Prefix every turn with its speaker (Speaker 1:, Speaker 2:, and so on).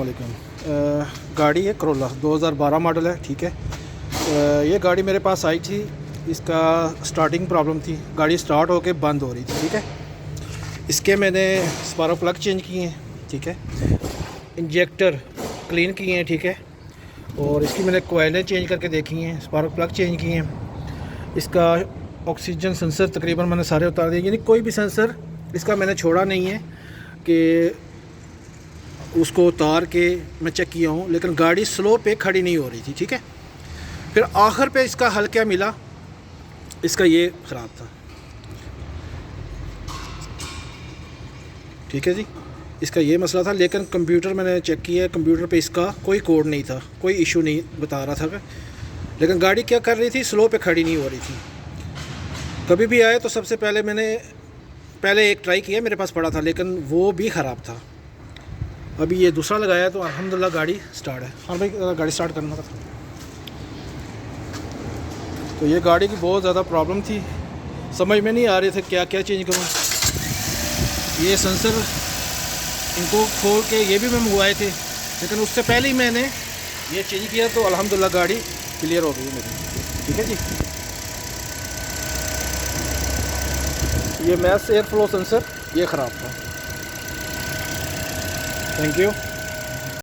Speaker 1: वालेकुम। गाड़ी है करोला 2012 मॉडल है, ठीक है। ये गाड़ी मेरे पास आई थी, इसका स्टार्टिंग प्रॉब्लम थी, गाड़ी स्टार्ट होके बंद हो रही थी, ठीक है। इसके मैंने स्पार्क प्लग चेंज किए हैं, ठीक है। इंजेक्टर क्लीन किए हैं, ठीक है। और इसकी मैंने कोयलें चेंज करके देखी हैं, स्पार्क प्लग चेंज किए हैं। इसका ऑक्सीजन सेंसर तकरीबन मैंने सारे उतार दिए, यानी कोई भी सेंसर इसका मैंने छोड़ा नहीं है कि उसको उतार के मैं चेक किया हूँ। लेकिन गाड़ी स्लो पे खड़ी नहीं हो रही थी, ठीक है। फिर आखिर पे इसका हल क्या मिला, इसका ये ख़राब था, ठीक है जी। इसका ये मसला था। लेकिन कंप्यूटर मैंने चेक किया, कंप्यूटर पे इसका कोई कोड नहीं था, कोई इशू नहीं बता रहा था। लेकिन गाड़ी क्या कर रही थी, स्लो पे खड़ी नहीं हो रही थी। कभी भी आए तो सबसे पहले मैंने एक ट्राई किया, मेरे पास पड़ा था, लेकिन वो भी ख़राब था। अभी ये दूसरा लगाया तो अल्हम्दुलिल्लाह गाड़ी स्टार्ट है। हाँ भाई, गाड़ी स्टार्ट करना था। तो ये गाड़ी की बहुत ज़्यादा प्रॉब्लम थी, समझ में नहीं आ रहे थे क्या क्या चेंज करूँ। ये सेंसर इनको खोल के ये भी मैं मंगवाए थे, लेकिन उससे पहले ही मैंने ये चेंज किया तो अल्हम्दुलिल्लाह गाड़ी क्लियर हो गई मेरी, ठीक है जी। ये मैस एयर फ्लो सेंसर ये ख़राब था। Thank you.